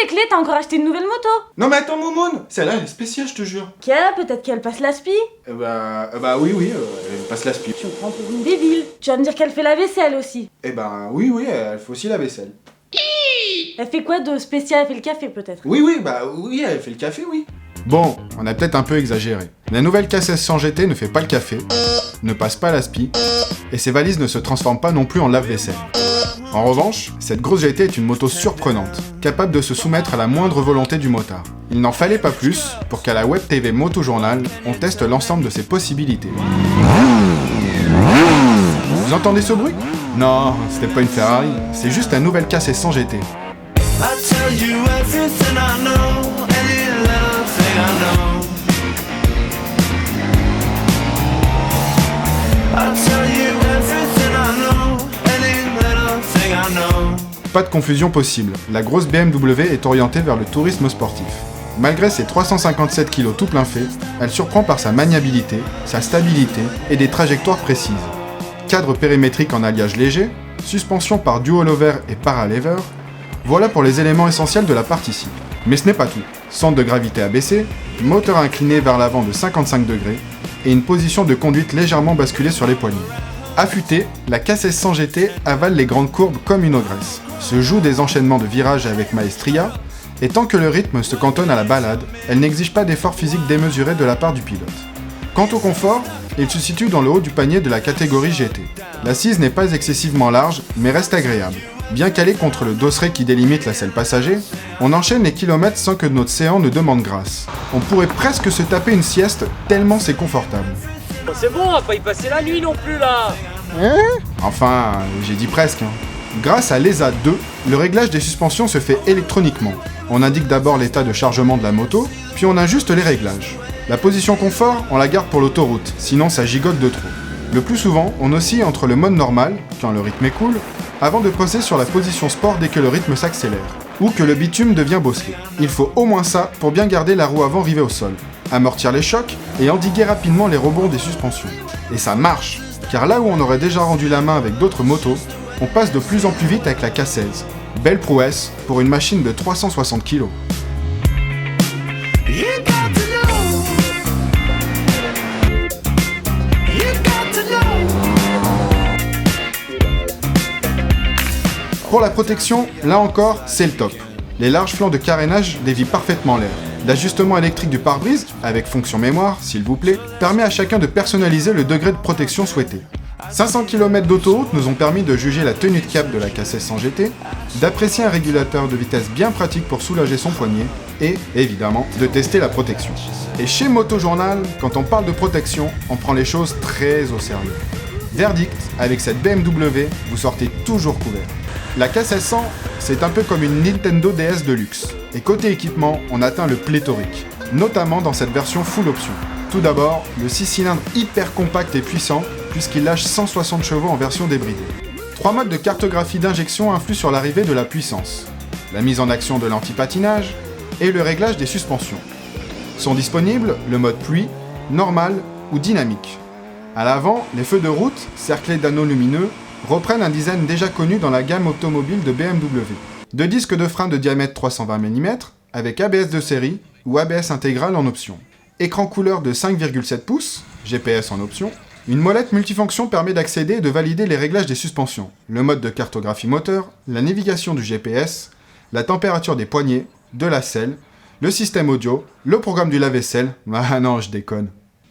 c'est Clé, t'as encore acheté une nouvelle moto? Non mais attends Moumoun, celle-là elle est spéciale je te jure. Peut-être qu'elle passe l'aspi? Oui, elle passe l'aspi. Tu me prends pour une débile. Tu vas me dire qu'elle fait la vaisselle aussi. Oui, elle fait aussi la vaisselle. Elle fait quoi de spécial? Elle fait le café peut-être? Oui, elle fait le café, oui. Bon, on a peut-être un peu exagéré. La nouvelle K16 100 GT ne fait pas le café, ne passe pas l'aspi, et ses valises ne se transforment pas non plus en lave-vaisselle. En revanche, cette grosse GT est une moto surprenante, capable de se soumettre à la moindre volonté du motard. Il n'en fallait pas plus pour qu'à la Web TV Moto Journal, on teste l'ensemble de ses possibilités. Vous entendez ce bruit? Non, c'était pas une Ferrari, c'est juste la nouvelle K16 100 GT. Pas de confusion possible, la grosse BMW est orientée vers le tourisme sportif. Malgré ses 357 kg tout plein fait, elle surprend par sa maniabilité, sa stabilité et des trajectoires précises. Cadre périmétrique en alliage léger, suspension par dual-over et paralever, voilà pour les éléments essentiels de la partie-ci. Mais ce n'est pas tout. Centre de gravité abaissé, moteur incliné vers l'avant de 55 degrés et une position de conduite légèrement basculée sur les poignées. Affûtée, la K16 100 GT avale les grandes courbes comme une ogresse, se joue des enchaînements de virages avec maestria, et tant que le rythme se cantonne à la balade, elle n'exige pas d'effort physique démesuré de la part du pilote. Quant au confort, il se situe dans le haut du panier de la catégorie GT. L'assise n'est pas excessivement large, mais reste agréable. Bien calée contre le dosseret qui délimite la selle passager, on enchaîne les kilomètres sans que notre séant ne demande grâce. On pourrait presque se taper une sieste tellement c'est confortable. C'est bon, on va pas y passer la nuit non plus là. Enfin, j'ai dit presque. Grâce à l'ESA 2, le réglage des suspensions se fait électroniquement. On indique d'abord l'état de chargement de la moto, puis on ajuste les réglages. La position confort, on la garde pour l'autoroute, sinon ça gigote de trop. Le plus souvent, on oscille entre le mode normal, quand le rythme est cool, avant de passer sur la position sport dès que le rythme s'accélère, ou que le bitume devient bosselé. Il faut au moins ça pour bien garder la roue avant rivée au sol, amortir les chocs et endiguer rapidement les rebonds des suspensions. Et ça marche, car là où on aurait déjà rendu la main avec d'autres motos, on passe de plus en plus vite avec la K16. Belle prouesse pour une machine de 360 kg. Pour la protection, là encore, c'est le top. Les larges flancs de carénage dévient parfaitement l'air. L'ajustement électrique du pare-brise, avec fonction mémoire, s'il vous plaît, permet à chacun de personnaliser le degré de protection souhaité. 500 km d'autoroute nous ont permis de juger la tenue de cap de la K16 100 GT, d'apprécier un régulateur de vitesse bien pratique pour soulager son poignet, et, évidemment, de tester la protection. Et chez Moto Journal, quand on parle de protection, on prend les choses très au sérieux. Verdict, avec cette BMW, vous sortez toujours couvert. La K16 100, c'est un peu comme une Nintendo DS de luxe. Et côté équipement, on atteint le pléthorique, notamment dans cette version full option. Tout d'abord, le 6 cylindres hyper compact et puissant, puisqu'il lâche 160 chevaux en version débridée. 3 modes de cartographie d'injection influent sur l'arrivée de la puissance, la mise en action de l'anti-patinage et le réglage des suspensions. Sont disponibles le mode pluie, normal ou dynamique. À l'avant, les feux de route, cerclés d'anneaux lumineux, reprennent un design déjà connu dans la gamme automobile de BMW. 2 disques de frein de diamètre 320 mm, avec ABS de série ou ABS intégral en option. Écran couleur de 5,7 pouces, GPS en option. Une molette multifonction permet d'accéder et de valider les réglages des suspensions, le mode de cartographie moteur, la navigation du GPS, la température des poignées, de la selle, le système audio, le programme du lave-vaisselle, ah non je déconne.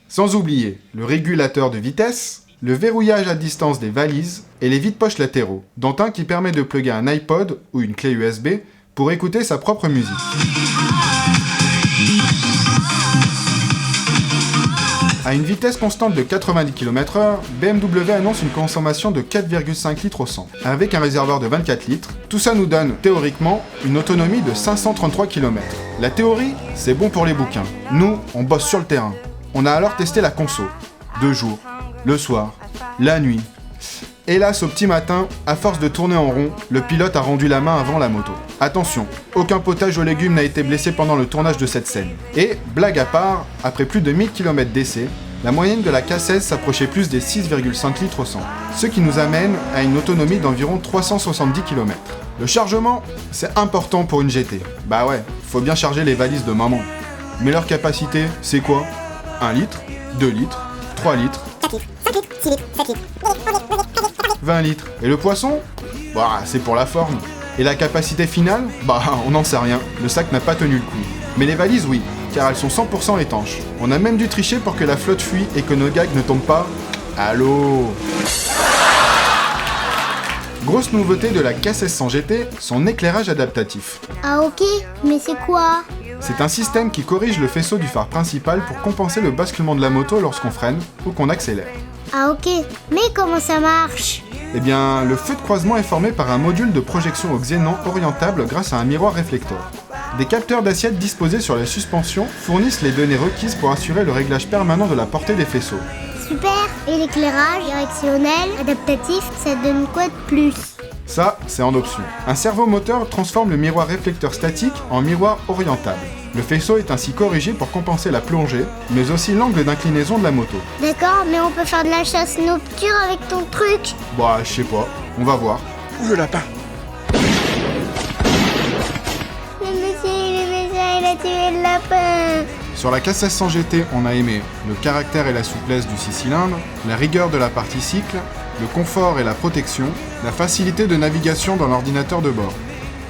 Sans oublier le régulateur de vitesse, le verrouillage à distance des valises et les vides-poches latéraux, dont un qui permet de plugger un iPod ou une clé USB pour écouter sa propre musique. À une vitesse constante de 90 km/h, BMW annonce une consommation de 4,5 litres au 100, avec un réservoir de 24 litres. Tout ça nous donne, théoriquement, une autonomie de 533 km. La théorie, c'est bon pour les bouquins. Nous, on bosse sur le terrain. On a alors testé la conso. 2 jours, le soir, la nuit. Hélas, au petit matin, à force de tourner en rond, le pilote a rendu la main avant la moto. Attention, aucun potage aux légumes n'a été blessé pendant le tournage de cette scène. Et, blague à part, après plus de 1000 km d'essai, la moyenne de la K16 s'approchait plus des 6,5 litres au 100, ce qui nous amène à une autonomie d'environ 370 km. Le chargement, c'est important pour une GT. Bah ouais, faut bien charger les valises de maman. Mais leur capacité, c'est quoi? 1 litre, 2 litres, 3 litres, 4 litres, 5 litres, 6 litres, 7 litres, 20 litres. Et le poisson? Bah, c'est pour la forme. Et la capacité finale? Bah, on n'en sait rien. Le sac n'a pas tenu le coup. Mais les valises, oui, car elles sont 100% étanches. On a même dû tricher pour que la flotte fuit et que nos gags ne tombent pas à l'eau. Grosse nouveauté de la K1600 GT, son éclairage adaptatif. Ah ok, mais c'est quoi? C'est un système qui corrige le faisceau du phare principal pour compenser le basculement de la moto lorsqu'on freine ou qu'on accélère. Ah ok, mais comment ça marche? Eh bien, le feu de croisement est formé par un module de projection au xénon orientable grâce à un miroir réflecteur. Des capteurs d'assiette disposés sur la suspension fournissent les données requises pour assurer le réglage permanent de la portée des faisceaux. Super. Et l'éclairage directionnel, adaptatif, ça donne quoi de plus? Ça, c'est en option. Un servomoteur transforme le miroir réflecteur statique en miroir orientable. Le faisceau est ainsi corrigé pour compenser la plongée, mais aussi l'angle d'inclinaison de la moto. D'accord, mais on peut faire de la chasse nocturne avec ton truc? Bah, je sais pas, on va voir. Ouh, le lapin. Le monsieur, il a tué le lapin. Sur la K1600 GT, on a aimé le caractère et la souplesse du 6 cylindres, la rigueur de la partie cycle, le confort et la protection, la facilité de navigation dans l'ordinateur de bord.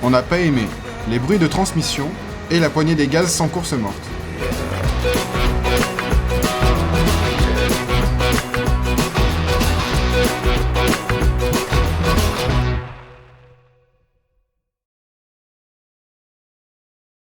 On n'a pas aimé les bruits de transmission et la poignée des gaz sans course morte.